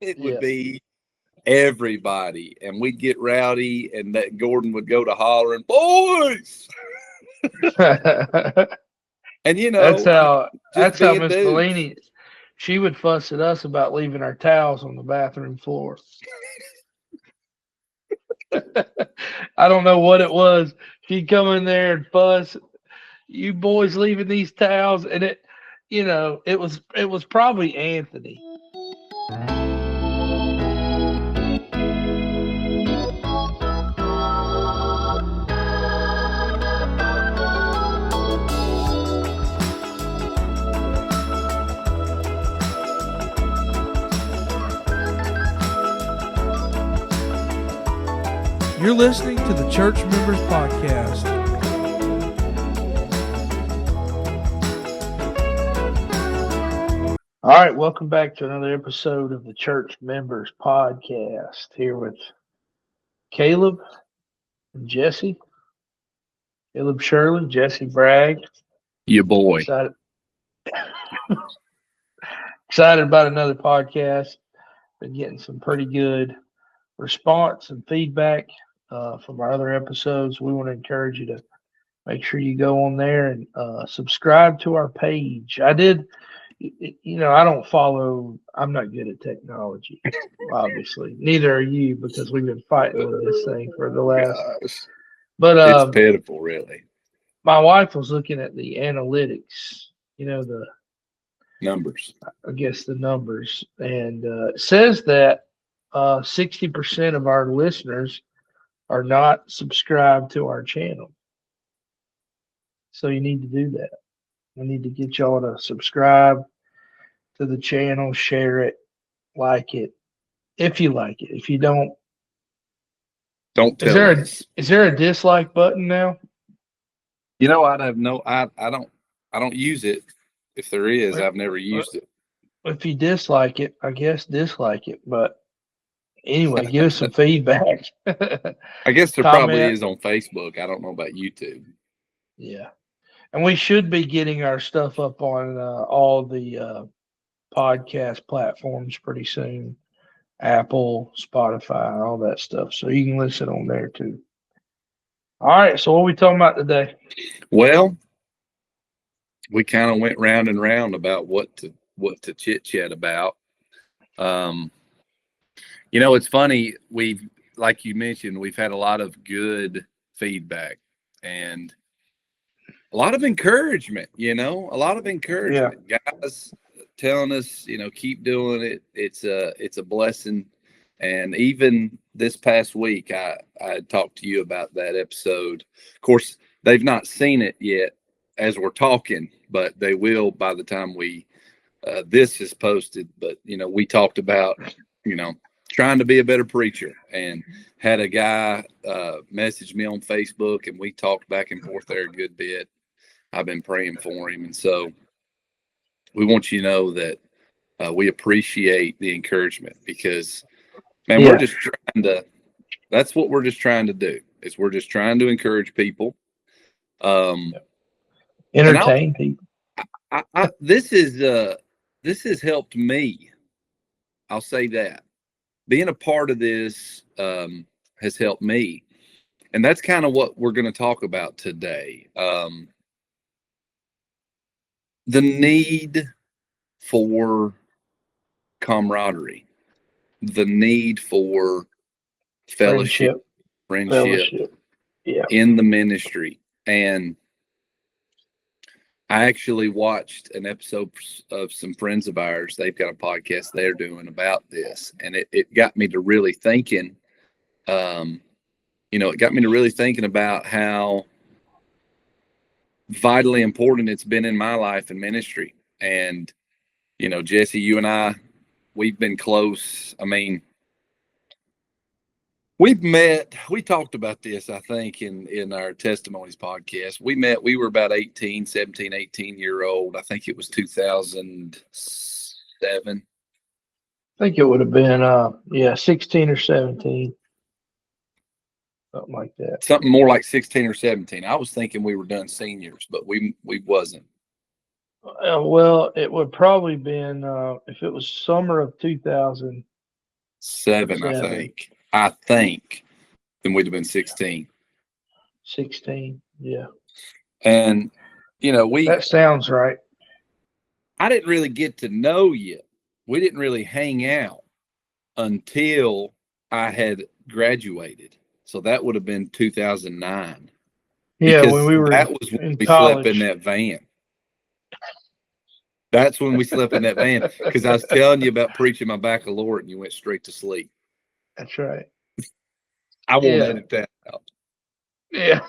It would be everybody, and we'd get rowdy, and that Gordon would go to hollering, boys. And that's how being Miss dudes. Bellini, she would fuss at us about leaving our towels on the bathroom floor. I don't know what it was. She'd come in there and fuss, you boys leaving these towels, and it was probably Anthony. You're listening to the Church Members Podcast. All right, welcome back to another episode of the Church Members Podcast. Here with Caleb and Jesse. Caleb Shirley, Jesse Bragg. Your boy. Excited about another podcast. Been getting some pretty good response and feedback from our other episodes. We want to encourage you to make sure you go on there and subscribe to our page. I did, I don't follow, I'm not good at technology, obviously. Neither are you, because we've been fighting with this thing for the last. Gosh. But it's pitiful, really. My wife was looking at the analytics, the numbers. I guess the numbers, and it says that 60% of our listeners are not subscribed to our channel. So you need to do that. We need to get y'all to subscribe to the channel, share it, like it, if you like it. If you don't tell us. Is there a dislike button now? I don't use it. If there is, I've never used it. If you dislike it, I guess dislike it. But anyway, give us some feedback. I guess there probably is on Facebook. I don't know about YouTube. Yeah. And we should be getting our stuff up on all the podcast platforms pretty soon. Apple, Spotify, all that stuff. So you can listen on there too. All right. So what are we talking about today? Well, we kind of went round and round about what to chit chat about. It's funny. Like you mentioned, we've had a lot of good feedback and a lot of encouragement, a lot of encouragement. Yeah. Guys telling us, keep doing it. It's a blessing. And even this past week, I talked to you about that episode. Of course, they've not seen it yet as we're talking, but they will by the time this is posted. But, we talked about, trying to be a better preacher, and had a guy message me on Facebook, and we talked back and forth there a good bit. I've been praying for him. And so we want you to know that we appreciate the encouragement, because, man, we're just that's what we're just trying to do, is we're just trying to encourage people. Entertain people. This has helped me. I'll say that. Being a part of this has helped me. And that's kind of what we're going to talk about today. The need for camaraderie, the need for fellowship, friendship. Yeah. In the ministry. And I actually watched an episode of some friends of ours. They've got a podcast they're doing about this. And it got me to really thinking, it got me to really thinking about how vitally important it's been in my life and ministry. And, Jesse, you and I, we've been close. I mean, we talked about this, I think, in our testimonies podcast. We were about 17, 18 year old. I think it was 2007. I think it would have been, 16 or 17. Something like that. Something more like 16 or 17. I was thinking we were done seniors, but we wasn't. Well, it would probably been, if it was summer of 2000, 7, I think, then we'd have been 16. 16, yeah. And, That sounds right. I didn't really get to know you. We didn't really hang out until I had graduated. So that would have been 2009. Yeah, because when we were that was when in we college. slept in that van. That's when we slept in that van, because I was telling you about preaching my baccalaureate and you went straight to sleep. That's right. I won't edit that out. Yeah.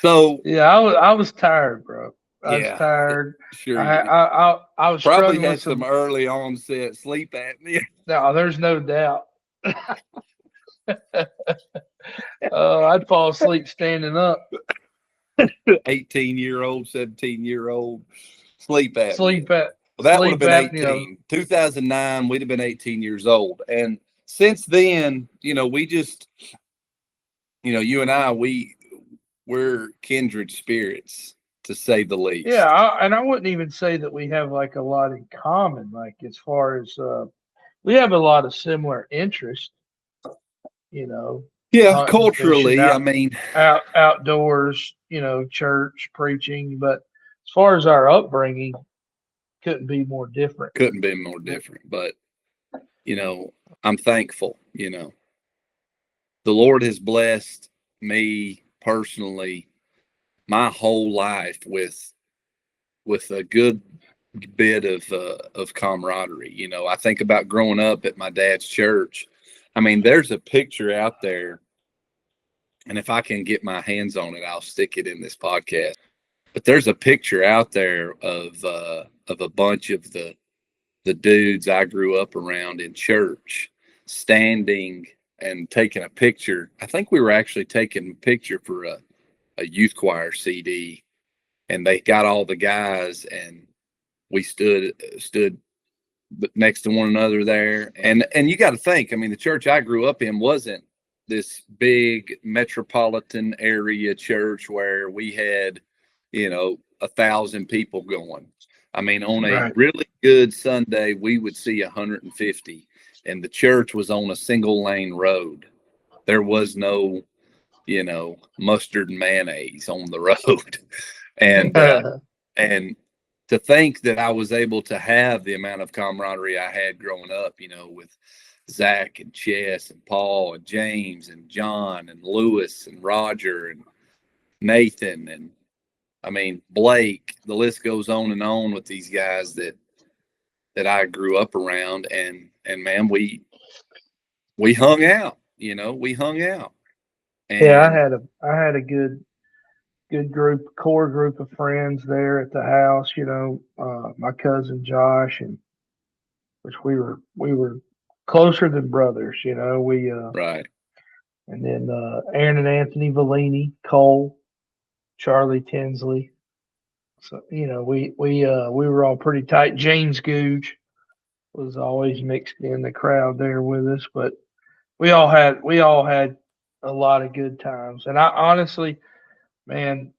So yeah, I was tired, bro. I was yeah, tired. sure. I was probably struggling had with some early onset sleep apnea. No, there's no doubt. I'd fall asleep standing up. 18-year-old, 17-year-old sleep apnea. Sleep at. Well, that would have been apnea. 18. 2009, we'd have been 18 years old. And since then, we just, you and I, we're kindred spirits, to say the least. Yeah, and I wouldn't even say that we have like a lot in common. Like as far as we have a lot of similar interests. Yeah, culturally, fishing, outdoors, church, preaching. But as far as our upbringing, couldn't be more different. Couldn't be more different. But, I'm thankful, The Lord has blessed me personally my whole life with a good bit of camaraderie. I think about growing up at my dad's church. I mean, there's a picture out there, and if I can get my hands on it, I'll stick it in this podcast. But there's a picture out there of a bunch of the dudes I grew up around in church, standing and taking a picture. I think we were actually taking a picture for a youth choir CD, and they got all the guys, and we stood next to one another there. And you got to think, I mean, the church I grew up in wasn't this big metropolitan area church where we had, 1,000 people going. I mean, on a really good Sunday, we would see 150, and the church was on a single lane road. There was no, mustard and mayonnaise on the road. And to think that I was able to have the amount of camaraderie I had growing up, with Zach and Chess and Paul and James and John and Lewis and Roger and Nathan and, I mean, Blake, the list goes on with these guys that I grew up around, and man, we hung out, we hung out. And yeah, I had a good core group of friends there at the house, my cousin Josh, and which we were closer than brothers, right. And then Aaron and Anthony Vellini, Cole, Charlie Tinsley. So, we were all pretty tight. James Googe was always mixed in the crowd there with us, but we all had a lot of good times. And I honestly, man,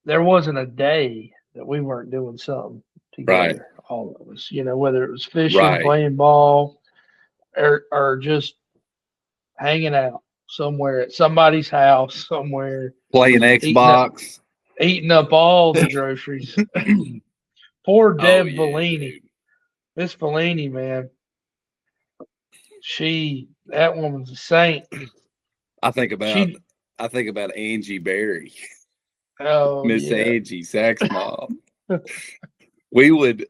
there wasn't a day that we weren't doing something together, all of us, whether it was fishing, playing ball, or just hanging out somewhere at somebody's house, somewhere. Playing Xbox. Eating up all the groceries. Poor Deb Vellini. Dude. Miss Vellini, man. That woman's a saint. I think about Angie Berry. Oh, Miss Angie, Zach's mom. we would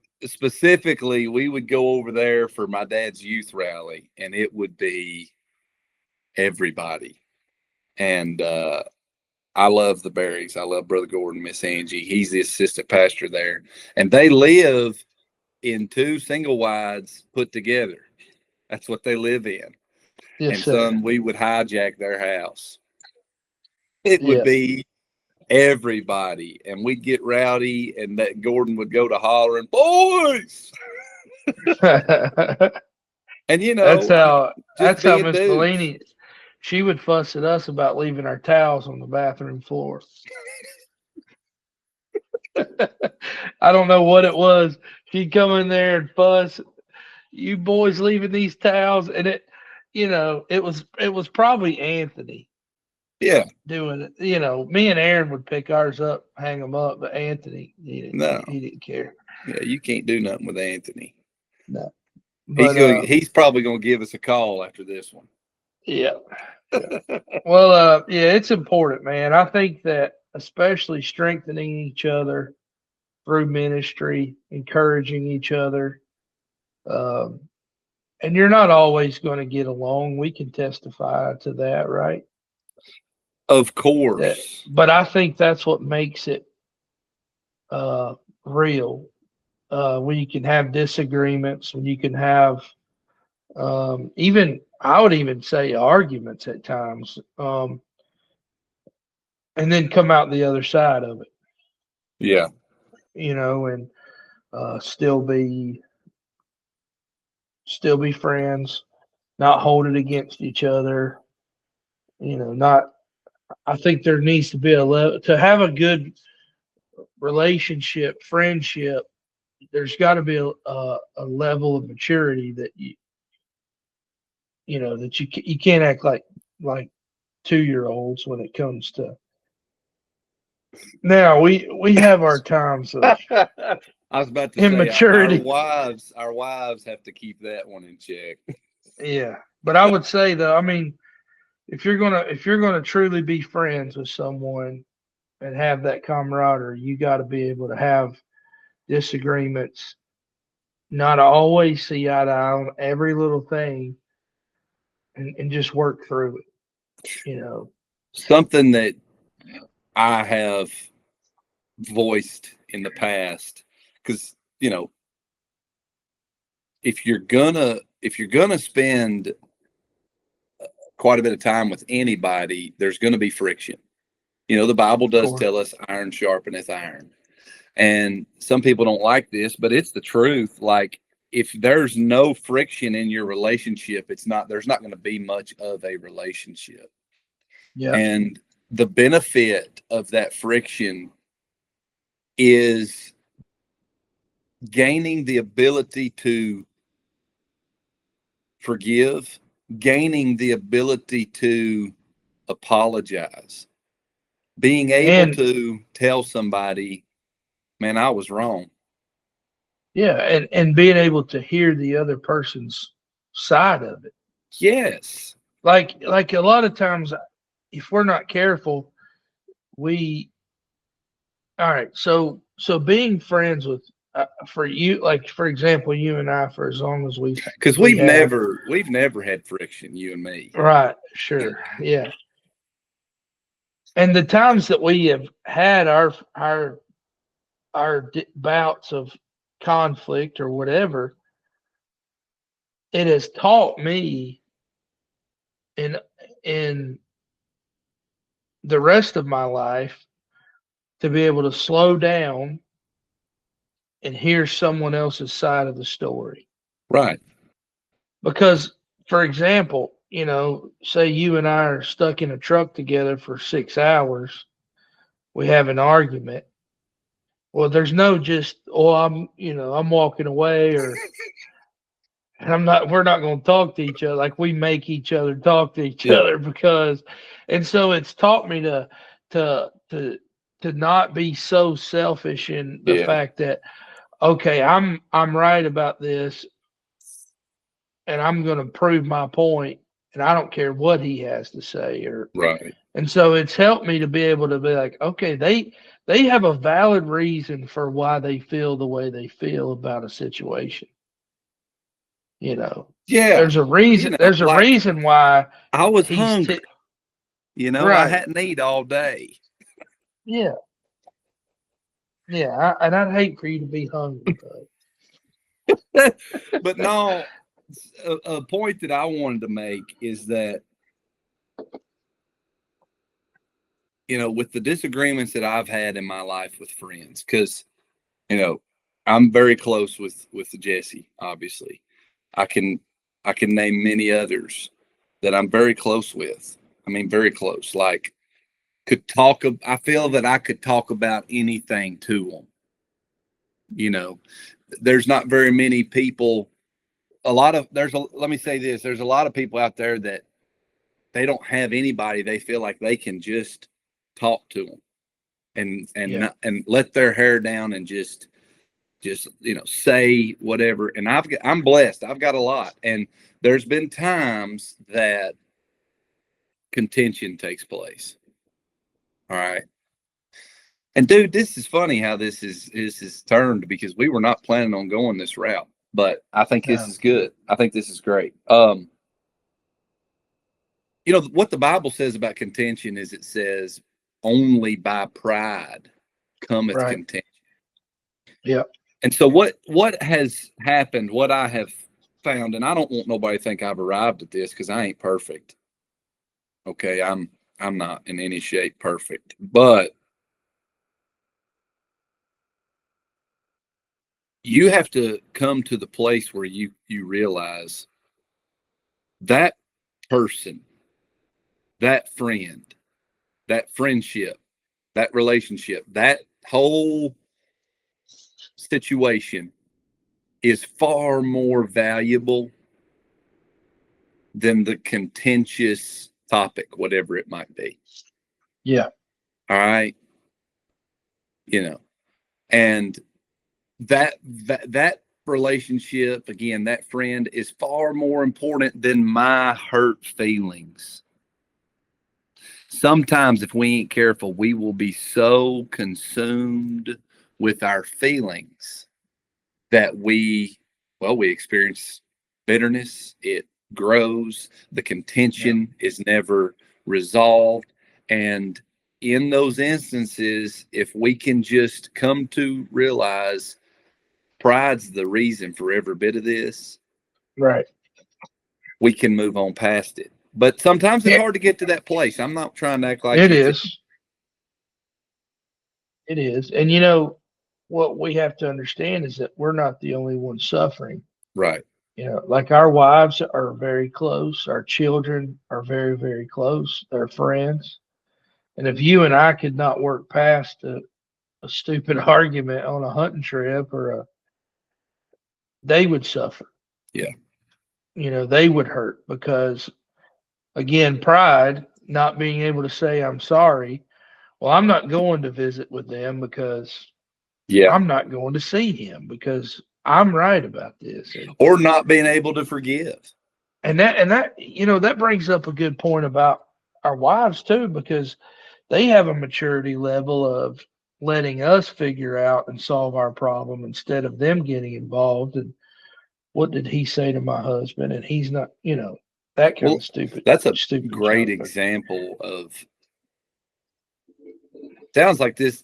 go over there for my dad's youth rally, and it would be everybody. And I love the Berries. I love Brother Gordon, Miss Angie. He's the assistant pastor there. And they live in 2 single wides put together. That's what they live in. Yes, and sir. son, we would hijack their house. It would be everybody, and we'd get rowdy, and that Gordon would go to hollering, "Boys!" And that's how Miss dudes. Vellini, she would fuss at us about leaving our towels on the bathroom floor. I don't know what it was. She'd come in there and fuss. you boys leaving these towels, and it was probably Anthony. Yeah. Doing it. Me and Aaron would pick ours up, hang them up, but Anthony, he didn't care. Yeah, you can't do nothing with Anthony. No. But he's probably gonna give us a call after this one. Yeah. Well, it's important, man. I think that especially strengthening each other through ministry, encouraging each other. And you're not always going to get along. We can testify to that, right? Of course. But I think that's what makes it real. When you can have disagreements, when you can have I would even say arguments at times, and then come out the other side of it. Yeah. And still be friends, not hold it against each other. I think there needs to be to have a good relationship, friendship. There's got to be a level of maturity that that you can't act like 2-year-olds when it comes to. Now we have our times of I was about to immaturity. Say our wives have to keep that one in check. Yeah, but I would say though, I mean, if you're gonna truly be friends with someone and have that camaraderie, you got to be able to have disagreements, not always see eye to eye on every little thing, and just work through it. Something that I have voiced in the past, because if you're gonna spend quite a bit of time with anybody, there's going to be friction. The Bible does tell us iron sharpeneth iron. And some people don't like this, but it's the truth. Like, if there's no friction in your relationship, there's not going to be much of a relationship. Yeah. And the benefit of that friction is gaining the ability to forgive, gaining the ability to apologize, being able to tell somebody, man, I was wrong. Yeah, and being able to hear the other person's side of it. Yes. Like a lot of times, if we're not careful, all right. So being friends with, for you, like for example, you and I, for as long as because we've never had friction, you and me. Right. Sure. Yeah. And the times that we have had our bouts of conflict or whatever, it has taught me in the rest of my life to be able to slow down and hear someone else's side of the story. Right. Because, for example, say you and I are stuck in a truck together for 6 hours, we have an argument. Well, there's no just, I'm walking away, and we're not going to talk to each other. Like, we make each other talk to each other and so it's taught me to not be so selfish in the fact that, okay, I'm right about this, and I'm going to prove my point, and I don't care what he has to say. Right. And so it's helped me to be able to be like, okay, they have a valid reason for why they feel the way they feel about a situation. Yeah. There's a reason. There's a reason why I was hungry. Right. I hadn't eaten all day. Yeah. Yeah, and I'd hate for you to be hungry. But no, a point that I wanted to make is that, with the disagreements that I've had in my life with friends, because, I'm very close with Jesse, obviously. I can name many others that I'm very close with. I mean, very close. Like, I feel that I could talk about anything to them. There's not very many people let me say this, there's a lot of people out there that they don't have anybody they feel like they can just talk to them and let their hair down and just say whatever. And I'm blessed. I've got a lot. And there's been times that contention takes place. All right. And dude, this is funny how this is turned, because we were not planning on going this route, but I think this is good. I think this is great. What the Bible says about contention is, it says, only by pride cometh contention. Yeah. And so what has happened, what I have found, and I don't want nobody to think I've arrived at this, because I ain't perfect. Okay, I'm not in any shape perfect, but you have to come to the place where you realize that person, that friend, that friendship, that relationship, that whole situation is far more valuable than the contentious topic, whatever it might be. Yeah. All right. And that relationship, again, that friend, is far more important than my hurt feelings. Sometimes if we ain't careful, we will be so consumed with our feelings that we experience bitterness. It grows. The contention is never resolved. And in those instances, if we can just come to realize pride's the reason for every bit of this, right, we can move on past it. But sometimes it's hard to get to that place. I'm not trying to act like it is. It is. And what we have to understand is that we're not the only ones suffering. Right. Like, our wives are very close. Our children are very, very close. They're friends. And if you and I could not work past a stupid argument on a hunting trip, they would suffer. Yeah. They would hurt, because, again, pride, not being able to say I'm sorry. Well, I'm not going to visit with them because I'm not going to see him because I'm right about this. Or not being able to forgive. And that brings up a good point about our wives too, because they have a maturity level of letting us figure out and solve our problem instead of them getting involved. And what did he say to my husband? And he's not, that kind of stupid. That's a stupid great example of. Sounds like this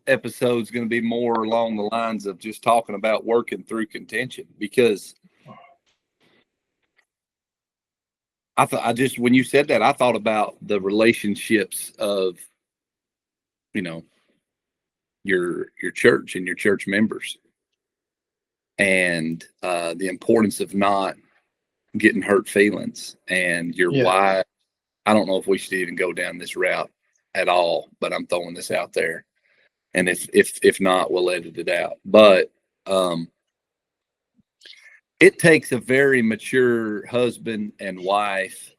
episode is going to be more along the lines of just talking about working through contention, because when you said that, I thought about the relationships of, your church and your church members, and the importance of not getting hurt feelings, and your wife. I don't know if we should even go down this route at all, but I'm throwing this out there. And if not, we'll edit it out. But it takes a very mature husband and wife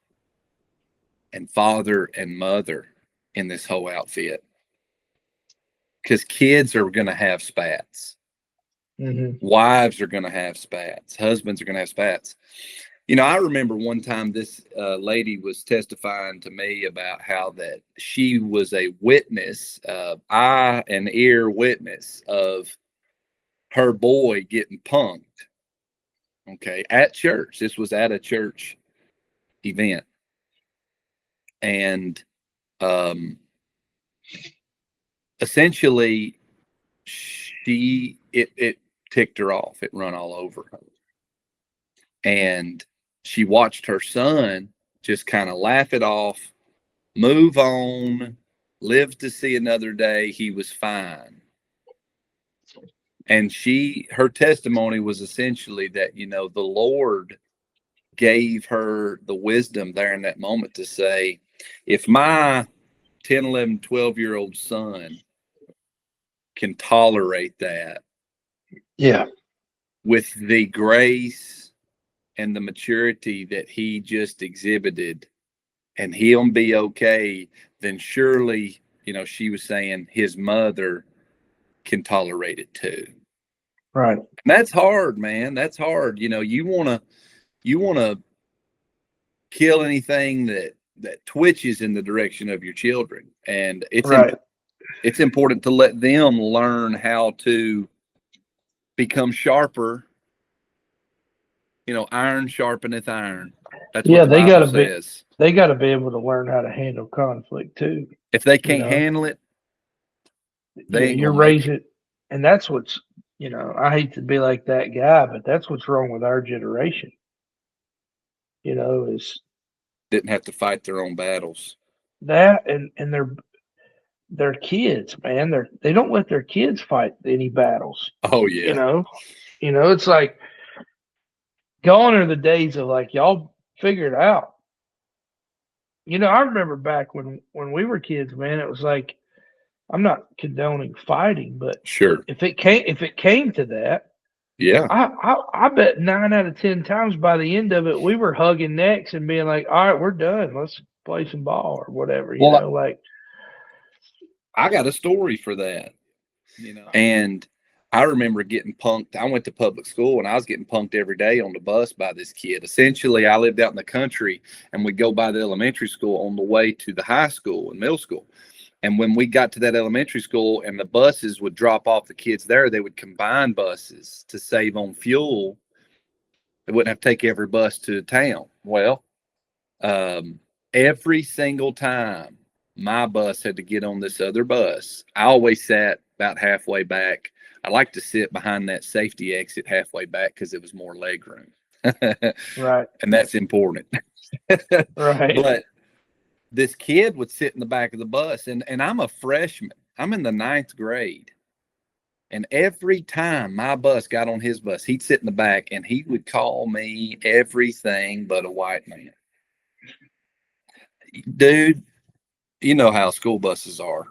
and father and mother in this whole outfit, because kids are going to have spats. Mm-hmm. Wives are going to have spats. Husbands are going to have spats. I remember one time this lady was testifying to me about how that she was a witness, eye and ear witness of her boy getting punked. Okay, at church. This was at a church event, and essentially, it ticked her off. It run all over her, and she watched her son just kind of laugh it off, move on, live to see another day. He was fine. And her testimony was essentially that, the Lord gave her the wisdom there in that moment to say, if my 10, 11, 12-year-old son can tolerate that, with the grace and the maturity that he just exhibited, and he'll be okay, then surely, she was saying his mother can tolerate it too. Right. And that's hard, man. That's hard. You want to kill anything that twitches in the direction of your children. And it's important to let them learn how to become sharper. Iron sharpeneth iron. That's what the Bible says. They got to be able to learn how to handle conflict too. If they can't handle it, you're raising, and that's what's, I hate to be like that guy, but that's what's wrong with our generation. Is didn't have to fight their own battles. That and they're kids, man. They don't let their kids fight any battles. Oh yeah. It's like gone are the days of like, y'all figure it out. I remember back when we were kids, man, it was like, I'm not condoning fighting, but sure, if it came to that, yeah, I bet 9 out of 10 times by the end of it, we were hugging necks and being like, all right, we're done. Let's play some ball or whatever. I got a story for that, and I remember getting punked. I went to public school and I was getting punked every day on the bus by this kid. Essentially, I lived out in the country and we'd go by the elementary school on the way to the high school and middle school. And when we got to that elementary school and the buses would drop off the kids there, they would combine buses to save on fuel. They wouldn't have to take every bus to town. Well, every single time my bus had to get on this other bus, I always sat about halfway back. I like to sit behind that safety exit halfway back because it was more leg room. Right. And that's important. Right. But this kid would sit in the back of the bus, and I'm a freshman. I'm in the 9th grade. And every time my bus got on his bus, he'd sit in the back and he would call me everything but a white man. Dude, you know how school buses are.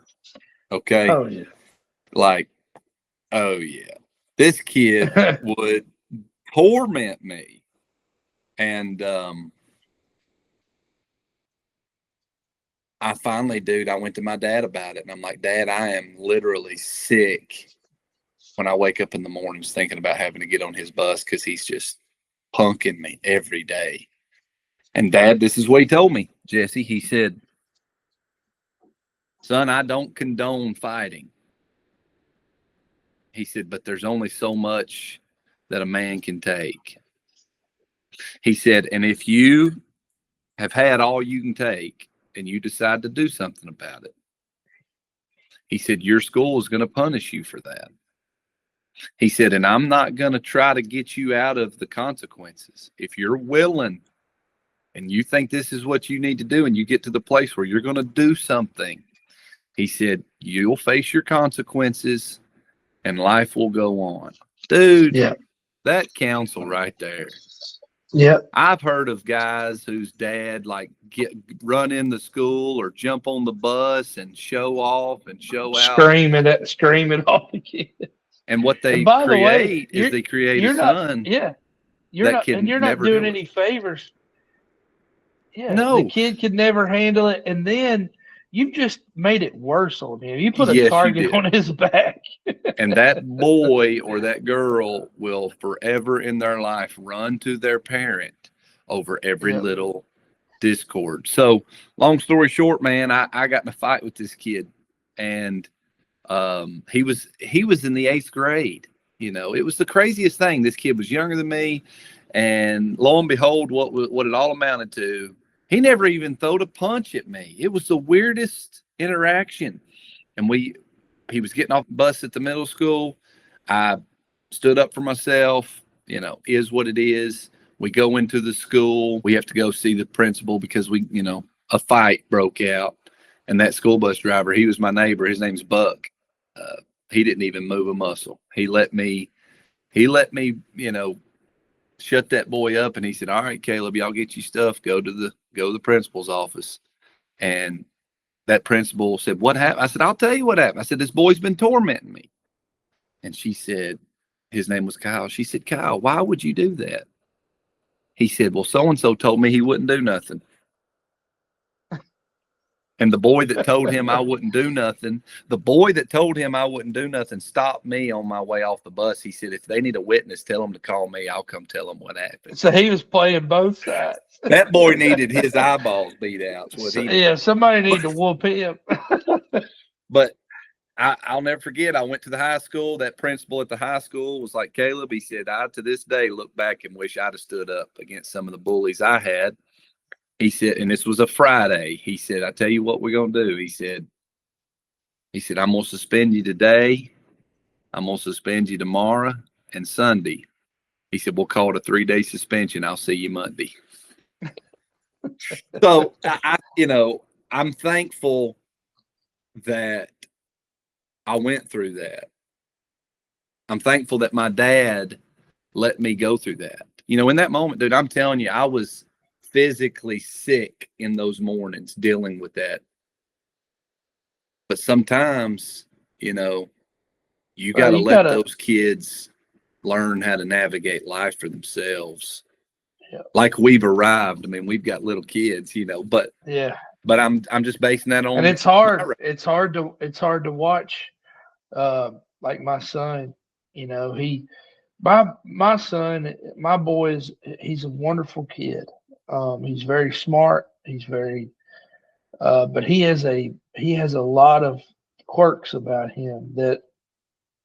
Okay? Oh, yeah. Like, oh, yeah. This kid would torment me. And I finally, I went to my dad about it. And I'm like, Dad, I am literally sick when I wake up in the mornings thinking about having to get on his bus because he's just punking me every day. And Dad, this is what he told me, Jesse. He said, son, I don't condone fighting. He said, but there's only so much that a man can take. He said, and if you have had all you can take and you decide to do something about it, he said, your school is going to punish you for that. He said, and I'm not going to try to get you out of the consequences. If you're willing and you think this is what you need to do and you get to the place where you're going to do something, he said, you'll face your consequences and life will go on. Dude, yeah. That counsel right there. Yeah. I've heard of guys whose dad run in the school or jump on the bus and show off and show out. Scream at all the kids. And what they create is they create a son. Yeah. You're not doing any favors. Yeah. No. The kid could never handle it. And then you just made it worse on him. You put a target on his back. And that boy or that girl will forever in their life run to their parent over every little discord. So long story short, man, I got in a fight with this kid, and he was in the 8th grade. It was the craziest thing. This kid was younger than me, and lo and behold, what it all amounted to, he never even throwed a punch at me. It was the weirdest interaction. And he was getting off the bus at the middle school. I stood up for myself, is what it is. We go into the school. We have to go see the principal because a fight broke out. And that school bus driver, he was my neighbor. His name's Buck. He didn't even move a muscle. He let me, shut that boy up. And he said, all right, Caleb, y'all get your stuff. Go to the principal's office. And that principal said, what happened? I said, I'll tell you what happened. I said, this boy's been tormenting me. And she said, his name was Kyle. She said, Kyle, why would you do that? He said, well, so-and-so told me he wouldn't do nothing. And the boy that told him I wouldn't do nothing, stopped me on my way off the bus. He said, if they need a witness, tell them to call me. I'll come tell them what happened. So he was playing both sides. That boy needed his eyeballs beat out. Yeah, somebody needed to whoop him. But I'll never forget, I went to the high school. That principal at the high school was like, Caleb, he said, I to this day look back and wish I'd have stood up against some of the bullies I had. He said, and this was a Friday. He said, I tell you what we're going to do. He said, I'm going to suspend you today. I'm going to suspend you tomorrow and Sunday. He said, we'll call it a 3-day suspension. I'll see you Monday. So, I'm thankful that I went through that. I'm thankful that my dad let me go through that. In that moment, dude, I'm telling you, I was physically sick in those mornings dealing with that. But sometimes, you got to let those kids learn how to navigate life for themselves. Yeah. Like we've arrived. I mean, we've got little kids, but yeah. But I'm just basing that on. And it's hard. It's hard to watch. Like my son, my son, my boy he's a wonderful kid. He's very smart. He's very, but he has a lot of quirks about him that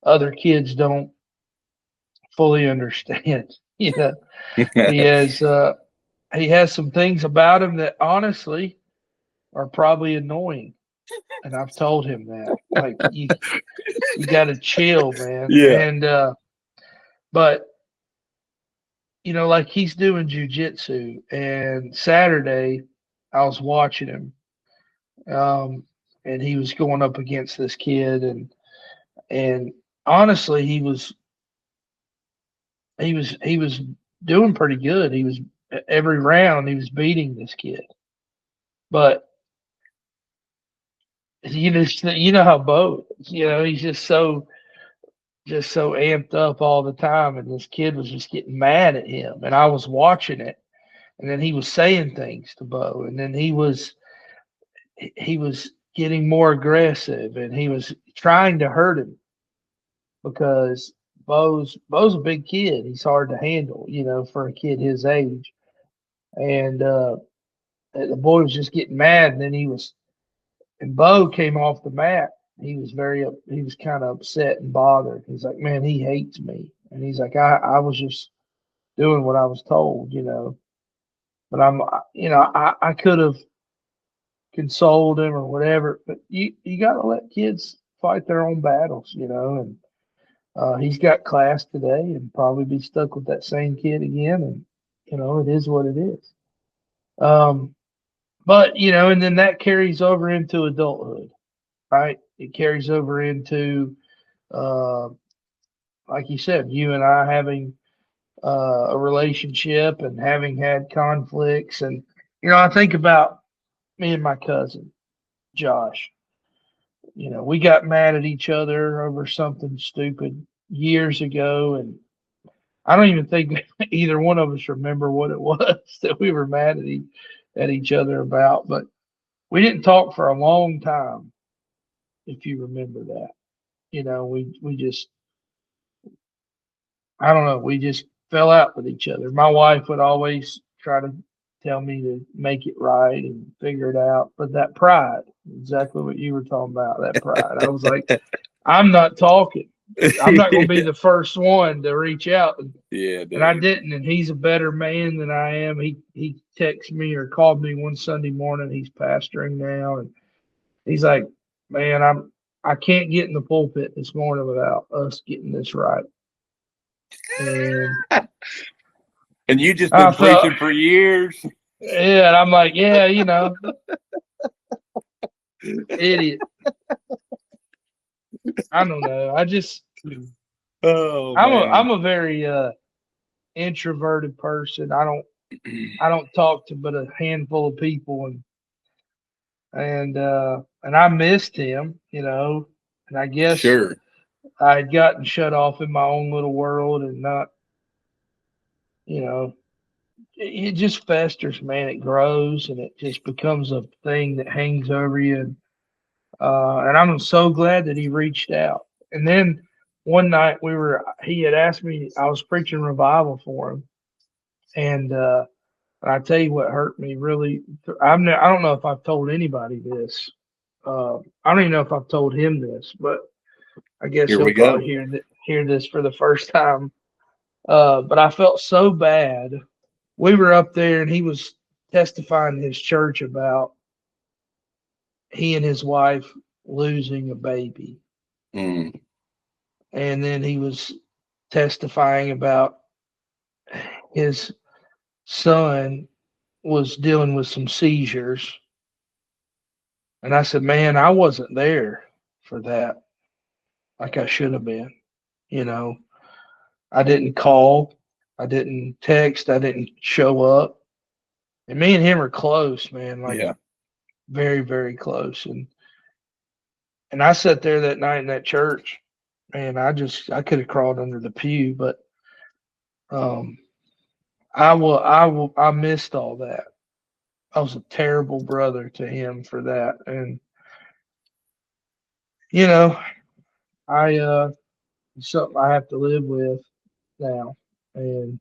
other kids don't fully understand. He has some things about him that honestly are probably annoying. And I've told him that, like, you got to chill, man. Yeah. And, but, like he's doing jujitsu, and Saturday I was watching him, and he was going up against this kid, and honestly, he was doing pretty good. He was every round he was beating this kid, but you know how Bo, he's just so amped up all the time, and this kid was just getting mad at him, and I was watching it, and then he was saying things to Bo, and then he was getting more aggressive, and he was trying to hurt him because Bo's a big kid. He's hard to handle, for a kid his age, and the boy was just getting mad, and then and Bo came off the mat. He was kind of upset and bothered. He's like, man, he hates me. And he's like, I was just doing what I was told, but I could have consoled him or whatever, but you got to let kids fight their own battles, and he's got class today and probably be stuck with that same kid again. And, it is what it is. But, and then that carries over into adulthood, right? It carries over into, like you said, you and I having a relationship and having had conflicts. And, I think about me and my cousin, Josh. We got mad at each other over something stupid years ago. And I don't even think either one of us remember what it was that we were mad at each other about. But we didn't talk for a long time, if you remember that. We just, I don't know, we just fell out with each other. My wife would always try to tell me to make it right and figure it out. But that pride, exactly what you were talking about, that pride. I was like, I'm not talking. I'm not going to be the first one to reach out. Yeah, dude. And I didn't. And he's a better man than I am. He texted me or called me one Sunday morning. He's pastoring now. And he's like, man, I can't get in the pulpit this morning without us getting this right. And you just been preaching for years. Yeah, and I'm like, yeah, idiot. I don't know. I'm a very introverted person. I don't talk to but a handful of people, and I missed him, and I guess sure. I had gotten shut off in my own little world and not, it just festers, man. It grows and it just becomes a thing that hangs over you. And I'm so glad that he reached out. And then one night he had asked me, I was preaching revival for him. And I tell you what hurt me really. I don't know if I've told anybody this. I don't even know if I've told him this, but I guess Here he'll we go. probably hear this for the first time. But I felt so bad. We were up there and he was testifying to his church about he and his wife losing a baby. Mm. And then he was testifying about his son was dealing with some seizures. And I said, man, I wasn't there for that like I should have been. You know, I didn't call, I didn't text, I didn't show up. And me and him are close, man, like Yeah. very, very close. And I sat there that night in that church, man, I could have crawled under the pew, but I missed all that. I was a terrible brother to him for that. And you know, it's something I have to live with now. And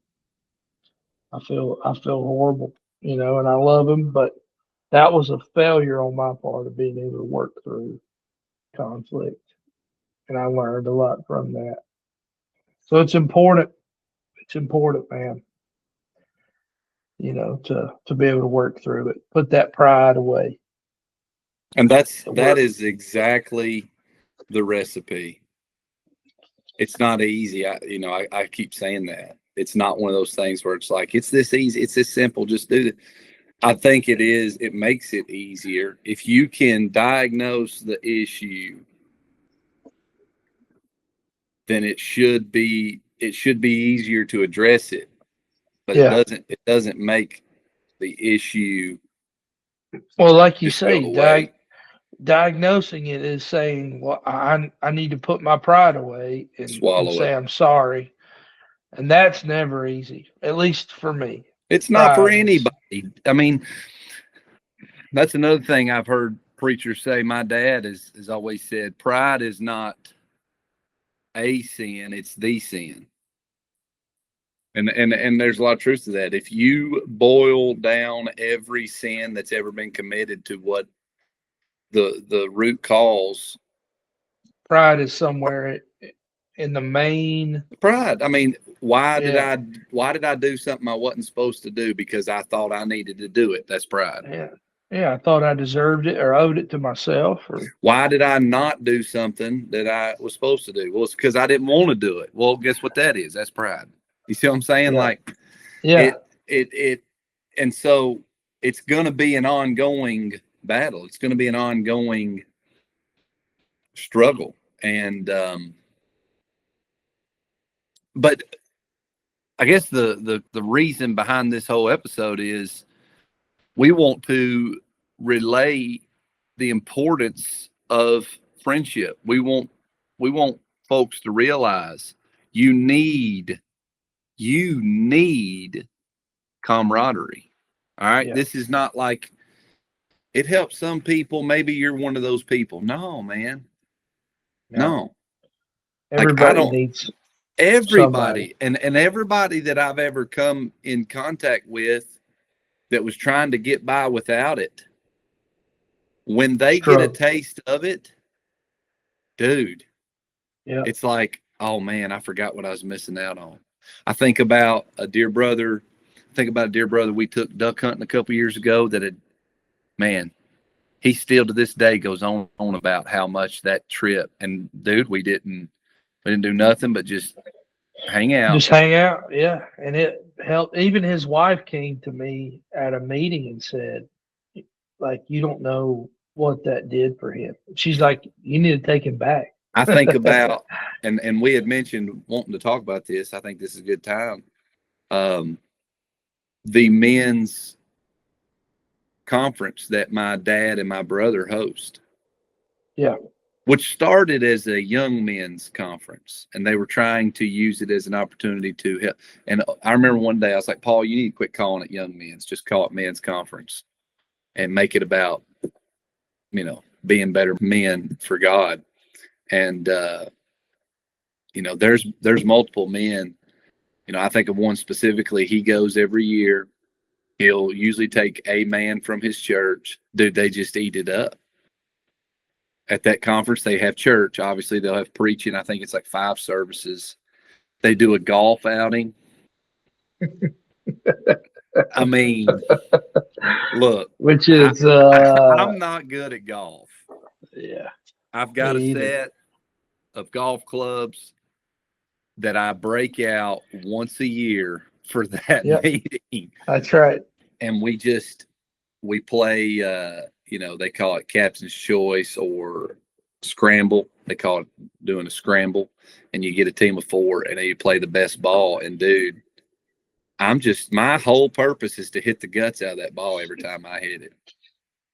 I feel horrible, and I love him, but that was a failure on my part of being able to work through conflict. And I learned a lot from that. So it's important. It's important, man, to be able to work through it. Put that pride away. And that is exactly the recipe. It's not easy. I keep saying that. It's not one of those things where it's like, it's this easy, it's this simple, just do it. I think it is. It makes it easier. If you can diagnose the issue, then it should be easier to address it. But it doesn't make the issue. Well, like you say, diagnosing it is saying, well, I need to put my pride away and say I'm sorry. And that's never easy, at least for me. It's not for anybody. I mean, that's another thing I've heard preachers say. My dad has always said, pride is not a sin, it's the sin. And there's a lot of truth to that. If you boil down every sin that's ever been committed to what the root cause, pride is somewhere in the main. Pride. I mean, why did I do something I wasn't supposed to do because I thought I needed to do it? That's pride. Yeah, I thought I deserved it or owed it to myself. Why did I not do something that I was supposed to do? Well, it's because I didn't want to do it. Well, guess what that is? That's pride. You see what I'm saying? And so it's going to be an ongoing battle. It's going to be an ongoing struggle. And, but I guess the reason behind this whole episode is we want to relay the importance of friendship. We want folks to realize you need camaraderie. All right. Yeah. This is not like it helps some people. Maybe you're one of those people. No, man. No. Everybody needs everybody. And everybody that I've ever come in contact with that was trying to get by without it, when they get a taste of it, dude, it's like, oh man, I forgot what I was missing out on. I think about a dear brother we took duck hunting a couple years ago he still to this day goes on about how much that trip, and dude, we didn't do nothing but just hang out. Yeah. And it helped. Even his wife came to me at a meeting and said, like, you don't know what that did for him. She's like, you need to take him back. I think about, and we had mentioned wanting to talk about this. I think this is a good time. The men's conference that my dad and my brother host. Yeah. which started as a young men's conference, and they were trying to use it as an opportunity to help. And I remember one day I was like, Paul, you need to quit calling it young men's, just call it men's conference and make it about, being better men for God. And, there's multiple men. I think of one specifically. He goes every year. He'll usually take a man from his church. Dude, they just eat it up. At that conference, they have church. Obviously, they'll have preaching. I think it's like 5 services. They do a golf outing. I mean, look. Which is... I'm not good at golf. Yeah. I've got a set of golf clubs that I break out once a year for that meeting. That's right. And we play, they call it Captain's Choice or Scramble. They call it doing a scramble. And you get a team of 4 and you play the best ball. And dude, my whole purpose is to hit the guts out of that ball every time I hit it.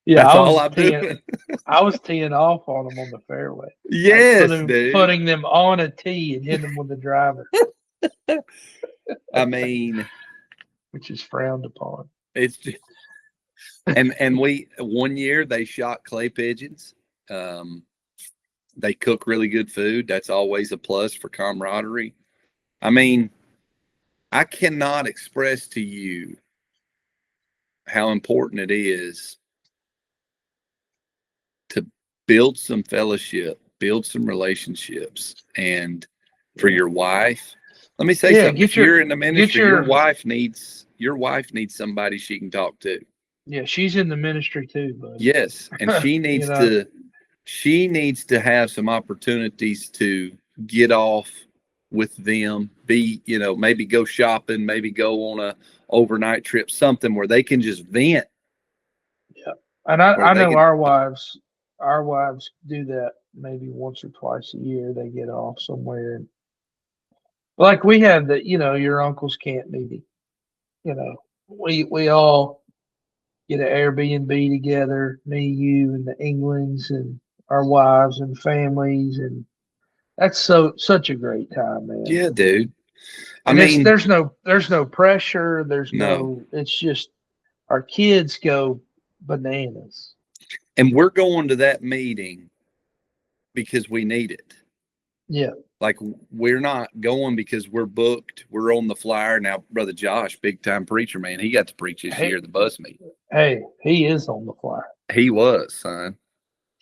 Yeah, that's all I'm doing. I was teeing off on them on the fairway. Yes, putting them on a tee and hitting them with the driver. I mean, which is frowned upon. It's just, and one year they shot clay pigeons. They cook really good food. That's always a plus for camaraderie. I mean, I cannot express to you how important it is to build some fellowship, build some relationships, and for your wife. Let me say something. If you're in the ministry, your wife needs somebody she can talk to. Yeah, she's in the ministry too, bud. Yes, and she needs to have some opportunities to get off with them, maybe go shopping, maybe go on a overnight trip, something where they can just vent. Yeah. And I know our wives do that maybe once or twice a year. They get off somewhere. And like we have the, your uncle's camp meeting. We all get an Airbnb together, me, you, and the Englands and our wives and families, and that's such a great time, man. Yeah, dude. I mean, there's no pressure. There's no. It's just our kids go bananas. And we're going to that meeting because we need it. Yeah. Like, we're not going because we're booked. We're on the flyer. Now, Brother Josh, big time preacher, man. He got to preach this year at the bus meeting. Hey, he is on the flyer. He was, son.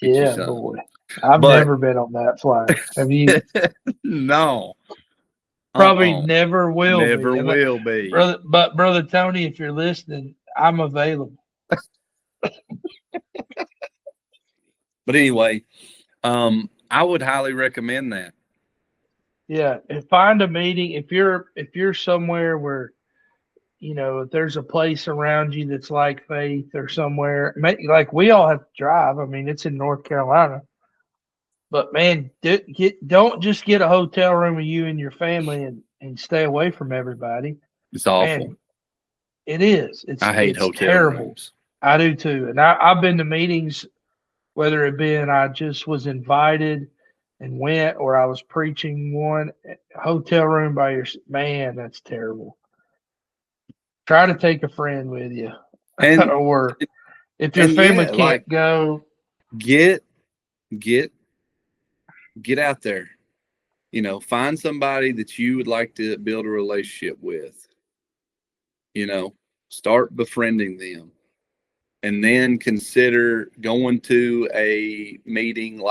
Yeah, boy. I've never been on that flyer. Have you? No. Probably never will be. Never will be. Brother Tony, if you're listening, I'm available. But anyway, I would highly recommend that. Yeah, and find a meeting. If you're somewhere where, if there's a place around you that's like Faith or somewhere, like we all have to drive. I mean, it's in North Carolina. But man, don't just get a hotel room with you and your family and stay away from everybody. It's awful. Man, it is. I hate hotel rooms. I do too. And I've been to meetings, whether it been I just was invited and went, or I was preaching one. Hotel room by yourself, man, that's terrible. Try to take a friend with you, or if your family can't go, get out there. Find somebody that you would like to build a relationship with. Start befriending them. And then consider going to a meeting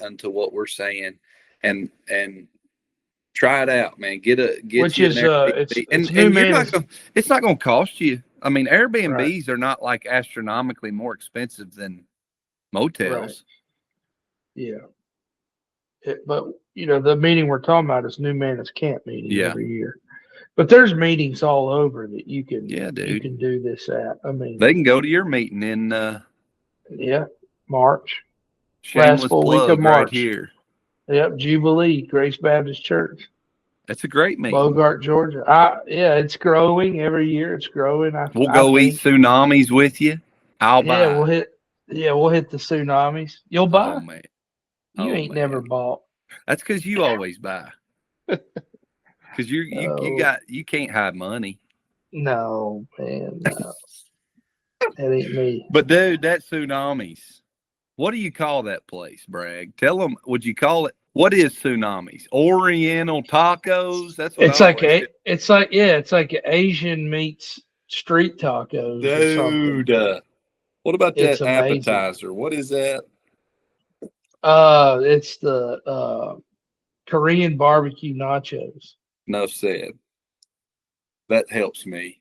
unto what we're saying, and try it out, man. It's not going to cost you. I mean, Airbnbs are not like astronomically more expensive than motels. Right. Yeah. But the meeting we're talking about is New Man's Camp meeting every year. But there's meetings all over that you can you can do this at. I mean, they can go to your meeting in March. Last full week of March. Right here. Yep, Jubilee, Grace Baptist Church. That's a great meeting. Bogart, Georgia. It's growing every year. It's growing. We'll go eat tsunamis with you. I'll buy. We'll hit the tsunamis. You'll buy. Oh, man. You ain't never bought. That's because you always buy. Because you can't hide money. No, man, no. That ain't me. But dude, that Tsunamis. What do you call that place, Bragg? Tell them. Would you call it? What is Tsunamis? Oriental tacos. That's what it's like Asian meets street tacos. Dude, what about It's that amazing. appetizer? What is that? It's the Korean barbecue nachos. Enough said. That helps me.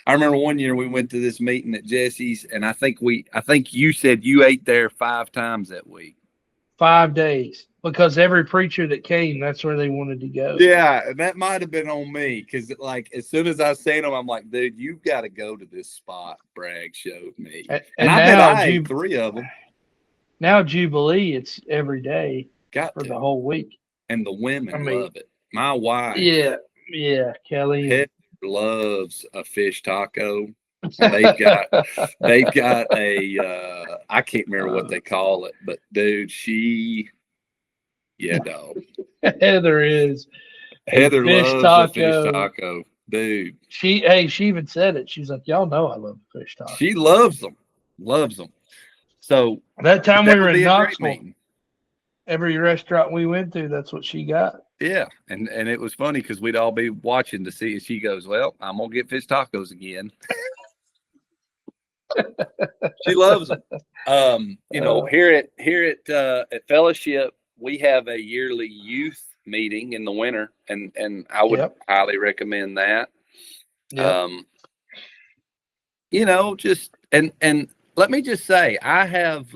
I remember one year we went to this meeting at Jesse's, and I think you said you ate there 5 times that week. 5 days, because every preacher that came, that's where they wanted to go. Yeah, and that might have been on me, because like as soon as I seen them, I'm like, dude, you've got to go to this spot. Bragg showed me, and I bet I ate 3 of them. Now Jubilee, it's every day the whole week, and the women love it. My wife, Kelly loves a fish taco. And they've got a I can't remember what they call it, but dude, dog. Heather loves a fish taco, dude. She even said it. She's like, y'all know I love fish taco. She loves them. So that time we were in Knoxville, every restaurant we went to, that's what she got. Yeah, and it was funny because we'd all be watching to see, and she goes, "Well, I'm gonna get fish tacos again." She loves them. Here at Fellowship, we have a yearly youth meeting in the winter, and I would highly recommend that. Yep. And let me just say, I have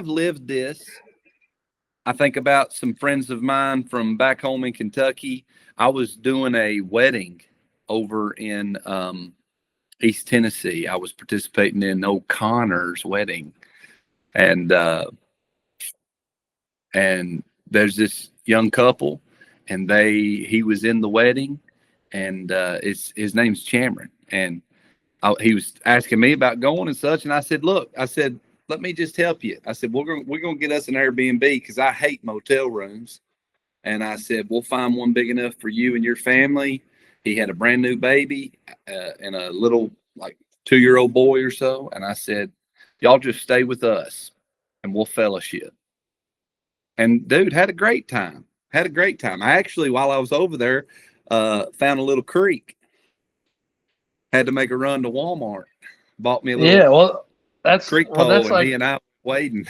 lived this. I think about some friends of mine from back home in Kentucky. I was doing a wedding over in East Tennessee. I was participating in O'Connor's wedding, and there's this young couple, and he was in the wedding, and his name's Cameron, and he was asking me about going and such, and I said, let me just help you. I said, we're gonna get us an Airbnb because I hate motel rooms. And I said, we'll find one big enough for you and your family. He had a brand new baby and a little like 2-year-old boy or so. And I said, y'all just stay with us and we'll fellowship. And dude, had a great time. I actually, while I was over there, found a little creek. Had to make a run to Walmart. Bought me a little creek pole, and he and I were wading.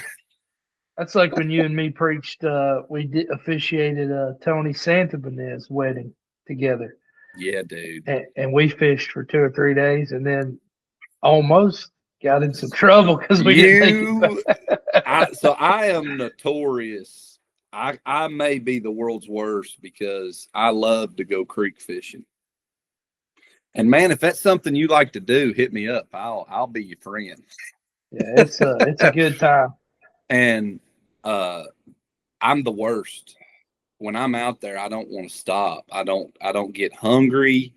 That's like when you and me preached. We officiated Tony Santabanez's wedding together. Yeah, dude. And we fished for 2 or 3 days, and then almost got in some trouble because we didn't. So I am notorious. I may be the world's worst because I love to go creek fishing. And man, if that's something you like to do, hit me up. I'll be your friend. Yeah, it's a good time. And I'm the worst. When I'm out there, I don't want to stop. I don't get hungry.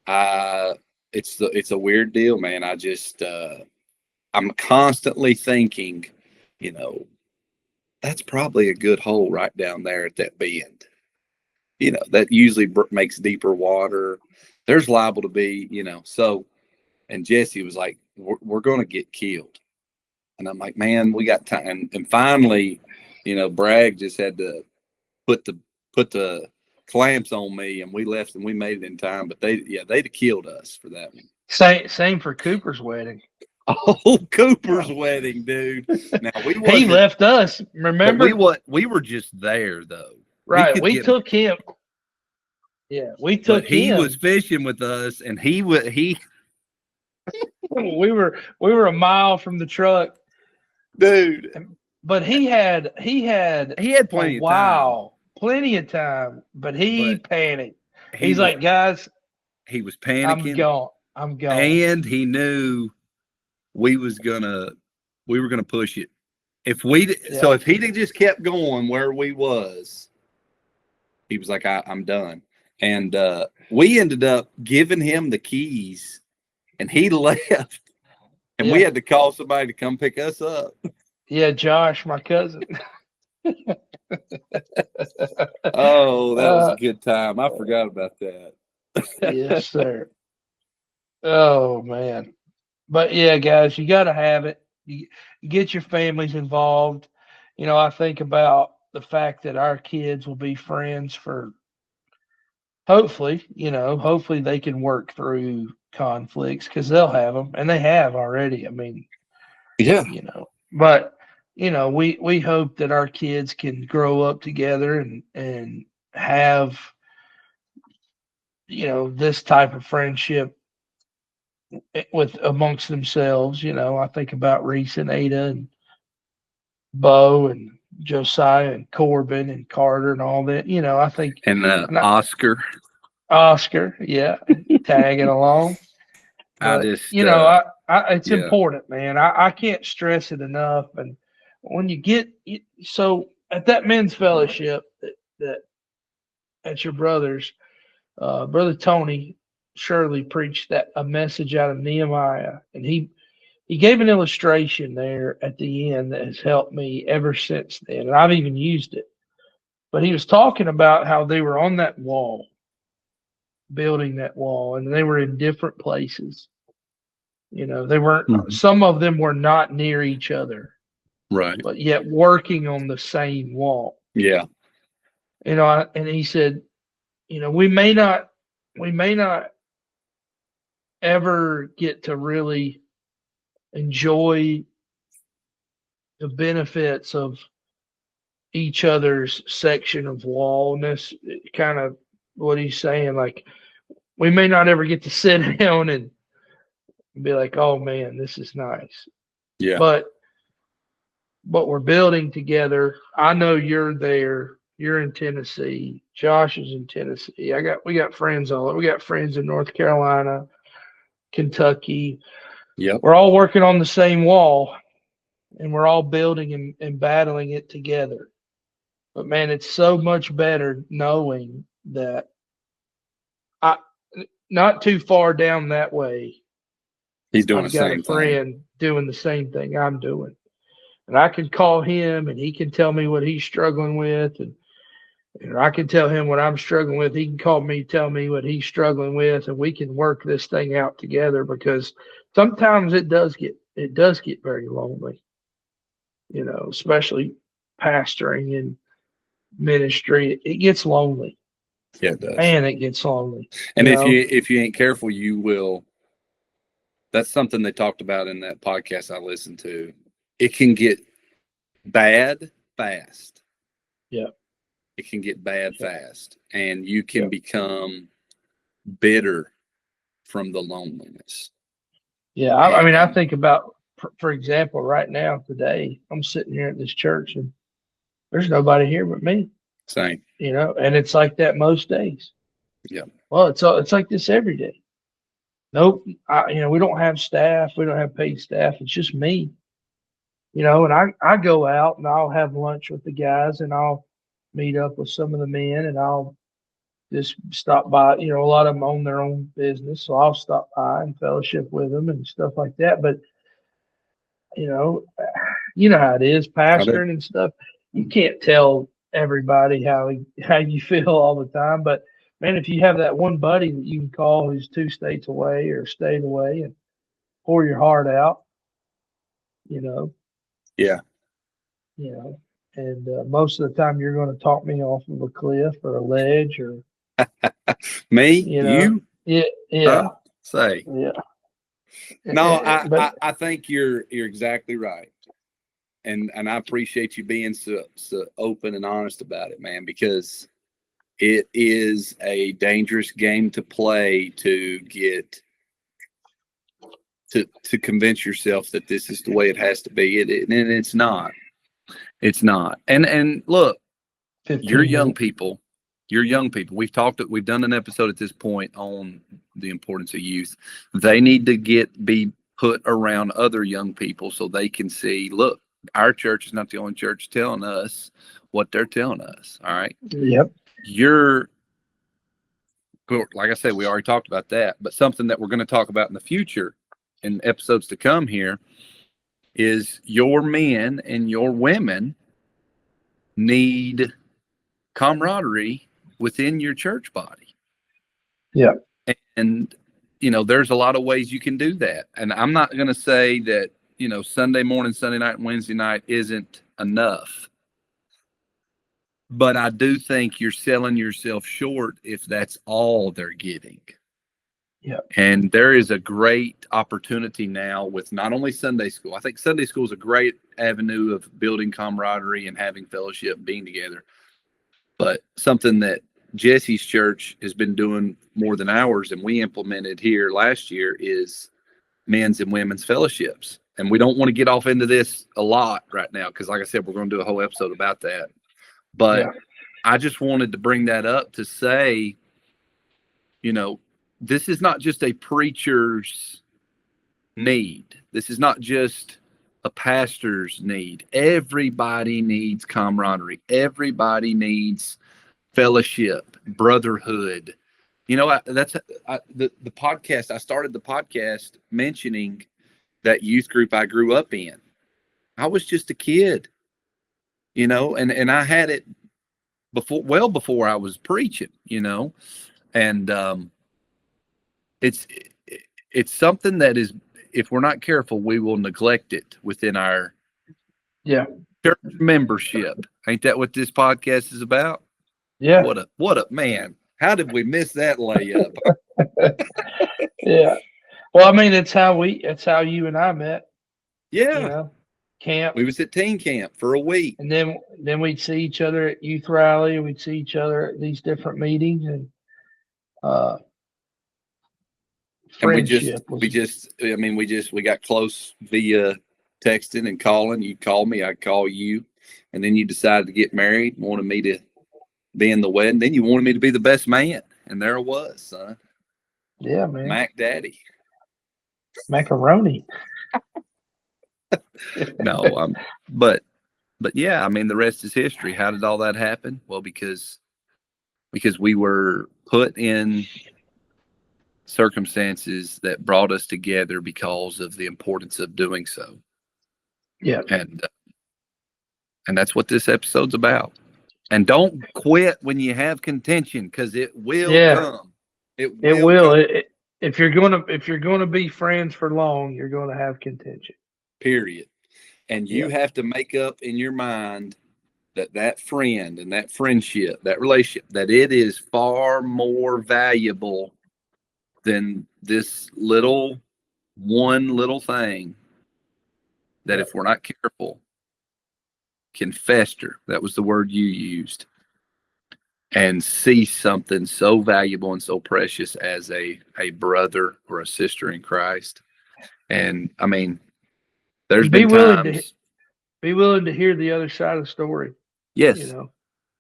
It's a weird deal, man. I just I'm constantly thinking, that's probably a good hole right down there at that bend. That usually makes deeper water. There's liable to be, so. And Jesse was like, we're going to get killed. And I'm like, man, we got time. And finally, Bragg just had to put the clamps on me, and we left and we made it in time. But they'd have killed us for that one. Same for Cooper's wedding. Oh, Cooper's wedding, dude. Now he left us. Remember, we were just there though. Right, we took him. Yeah, we took him. He was fishing with us, and he. We were a mile from the truck, dude. But he had plenty of time. Plenty of time. But he panicked. He's like, guys, he was panicking. I'm gone. And he knew we were gonna push it. If he'd just kept going where we was, he was like, I'm done. And we ended up giving him the keys, and he left. And we had to call somebody to come pick us up. Yeah, Josh, my cousin. Oh, that was a good time. I forgot about that. Yes, sir. Oh man. But yeah, guys, you got to have it. You get your families involved. I think about the fact that our kids will be friends for hopefully they can work through conflicts because they'll have them and they have already. I mean, Yeah. But we hope that our kids can grow up together and have this type of friendship with amongst themselves. I think about Reese and Ada and Bo and Josiah and Corbin and Carter and all that. I think And Oscar. Oscar, yeah, tagging along. I But just, it's yeah. important, man. I can't stress it enough. And when you get so at that men's fellowship that at your brother's, brother Tony Shirley preached a message out of Nehemiah, and he gave an illustration there at the end that has helped me ever since then, and I've even used it. But he was talking about how they were on that wall, building that wall, and they were in different places. They weren't, some of them were not near each other, right. but yet working on the same wall. Yeah. And he said, we may not ever get to really enjoy the benefits of each other's section of wall. And that's kind of what he's saying. Like, we may not ever get to sit down and be like, oh man, this is nice. Yeah. But we're building together. I know you're there. You're in Tennessee. Josh is in Tennessee. We got friends all. We got friends in North Carolina, Kentucky. Yep. We're all working on the same wall, and we're all building and battling it together. But man, it's so much better knowing that not too far down that way, he's doing I've the got same a friend thing. doing the same thing I'm doing. And I can call him and he can tell me what he's struggling with. And I can tell him what I'm struggling with. He can call me, tell me what he's struggling with, and we can work this thing out together, because sometimes it does get very lonely, especially pastoring and ministry. It gets lonely. Yeah, it does. Man, it gets lonely. And if you ain't careful, you will. That's something they talked about in that podcast I listened to. It can get bad fast. Yeah. It can get bad fast, and you can become bitter from the loneliness. Yeah. I mean, I think about, for example, right now, today, I'm sitting here at this church and there's nobody here but me. Same. And it's like that most days. Yeah. Well, it's like this every day. Nope. We don't have staff. We don't have paid staff. It's just me. And I go out and I'll have lunch with the guys and I'll meet up with some of the men and I'll just stop by. A lot of them own their own business, so I'll stop by and fellowship with them and stuff like that. But you know how it is, pastoring and stuff. You can't tell everybody how you feel all the time. But man, if you have that one buddy that you can call who's 2 states away or state away and pour your heart out, Yeah. And most of the time you're going to talk me off of a cliff or a ledge or me, you, yeah. Say, yeah. No, I think you're exactly right, and I appreciate you being so open and honest about it, man, because it is a dangerous game to play to get to convince yourself that this is the way it has to be. And it's not. It's not. And look, you're young people. You're young people. We've done an episode at this point on the importance of youth. They need to be put around other young people so they can see, look, our church is not the only church telling us what they're telling us. All right. Yep. Like I said, we already talked about that, but something that we're going to talk about in the future in episodes to come here is your men and your women need camaraderie within your church body. Yeah. And, there's a lot of ways you can do that. And I'm not going to say that, Sunday morning, Sunday night, and Wednesday night isn't enough. But I do think you're selling yourself short if that's all they're getting. Yeah. And there is a great opportunity now with not only Sunday school. I think Sunday school is a great avenue of building camaraderie and having fellowship, being together. But something that Jesse's church has been doing more than ours, and we implemented here last year, is men's and women's fellowships. And we don't want to get off into this a lot right now because, like I said, we're going to do a whole episode about that. But I just wanted to bring that up to say, this is not just a preacher's need. This is not just a pastor's need. Everybody needs camaraderie. Everybody needs fellowship, brotherhood. The podcast. I started the podcast mentioning that youth group I grew up in. I was just a kid, and I had it well before I was preaching, and it's something that is, if we're not careful, we will neglect it within our church membership. Ain't that what this podcast is about? Yeah. What a man. How did we miss that layup? Yeah. Well, I mean, it's how you and I met. Yeah. Camp. We was at teen camp for a week. And then we'd see each other at youth rally, and we'd see each other at these different meetings, and friendship. We got close via texting and calling. You'd call me, I'd call you, and then you decided to get married, wanted me to be in the wedding. Then you wanted me to be the best man, and there I was, son. Yeah, man. Mac Daddy. Macaroni. No, but yeah, I mean, the rest is history. How did all that happen? Well, because we were put in circumstances that brought us together because of the importance of doing so. Yeah. And that's what this episode's about. And don't quit when you have contention, because it will come. It will. Come. If you're gonna be friends for long, you're gonna have contention. Period. And you have to make up in your mind that friend and that friendship, that relationship, that it is far more valuable than this one little thing that, if we're not careful, can fester. That was the word you used. And see something so valuable and so precious as a brother or a sister in Christ. And I mean, there's been times. Be willing to hear the other side of the story. Yes.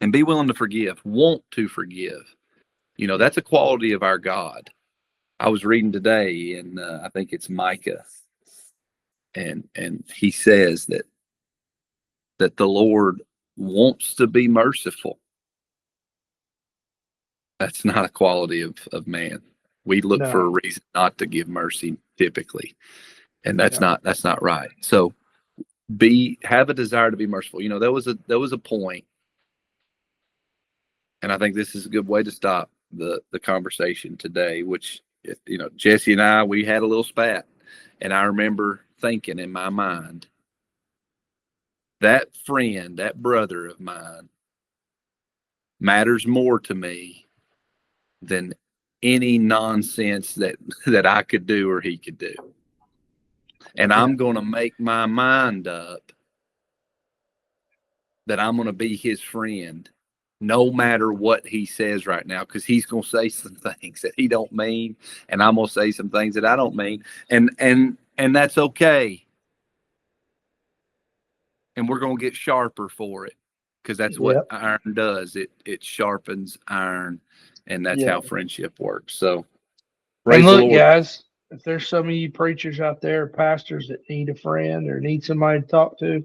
And be willing to forgive. Want to forgive. That's a quality of our God. I was reading today, and I think it's Micah, and he says that the Lord wants to be merciful. That's not a quality of man. We look for a reason not to give mercy typically, and that's not right. So have a desire to be merciful. There was a point, and I think this is a good way to stop the conversation today, which, Jesse and I, we had a little spat, and I remember thinking in my mind, that friend, that brother of mine, matters more to me than any nonsense that I could do or he could do. And I'm going to make my mind up that I'm going to be his friend no matter what he says right now, because he's going to say some things that he don't mean, and I'm going to say some things that I don't mean, and that's okay. And we're going to get sharper for it, because that's what iron does. It sharpens iron, and that's how friendship works. So, and look, guys, if there's some of you preachers out there, pastors, that need a friend or need somebody to talk to,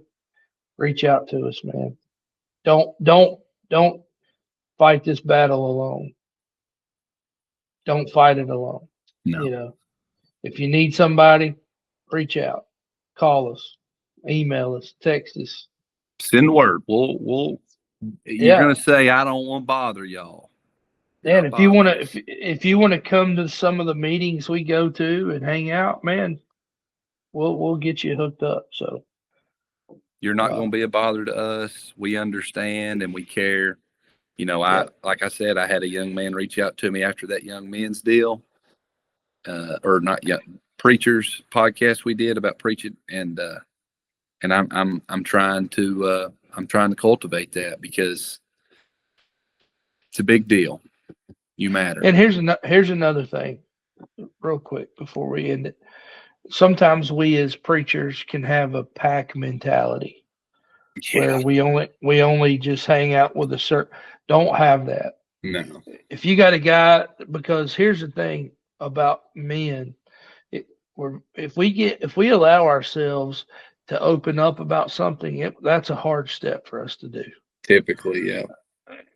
reach out to us, man. Don't fight this battle alone. Don't fight it alone. No. If you need somebody, reach out, call us. email us, text us. Send word. We'll. You're gonna say I don't want to bother y'all. And if you want to, if you want to come to some of the meetings we go to and hang out, man, we'll get you hooked up. So you're not going to be a bother to us. We understand and we care. You know, like I said, I had a young man reach out to me after that young men's deal, or not yet preachers podcast we did about preaching, and I'm trying to cultivate that because it's a big deal. You matter. And here's another thing, real quick before we end it. Sometimes we as preachers can have a pack mentality where we only just hang out with a certain. Don't have that. No. If you got a guy, because here's the thing about men, if we allow ourselves to open up about something, that's a hard step for us to do. Typically, yeah.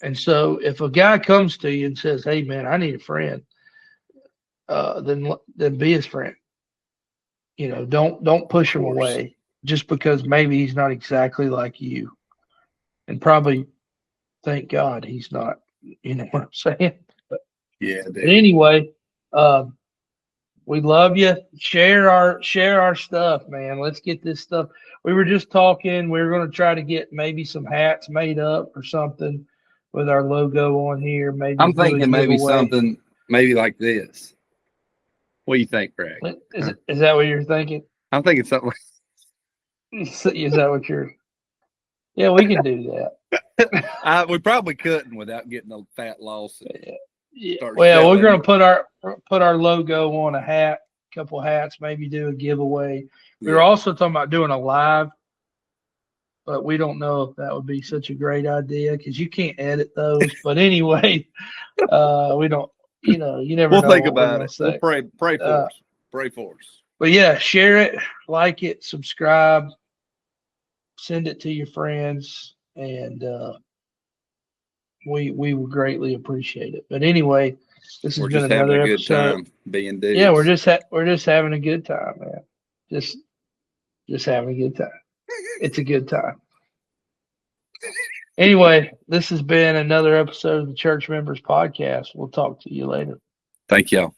And so if a guy comes to you and says, "Hey, man, I need a friend," then be his friend. You know, don't push him away just because maybe he's not exactly like you, and probably thank God he's not. You know what I'm saying? But anyway, we love you. Share our stuff, man. Let's get this stuff. We were just talking. We were going to try to get maybe some hats made up or something with our logo on here. Maybe I'm thinking maybe something maybe like this. What do you think, Greg? Is that what you're thinking? I'm thinking something. Is that what you're? Yeah, we can do that. We probably couldn't without getting a fat lawsuit. Yeah. Well, we're going to put our logo on a hat, couple hats, maybe do a giveaway. We were also talking about doing a live, but we don't know if that would be such a great idea because you can't edit those. But anyway, we don't. You know, you never know. We'll think about it. We'll pray for us. Pray for us. But yeah, share it, like it, subscribe, send it to your friends, and we would greatly appreciate it. But anyway, this has been another episode. We're just having a good time being dudes. Yeah, we're just having a good time, man. Just having a good time. It's a good time. Anyway, this has been another episode of the Church Members Podcast. We'll talk to you later. Thank y'all.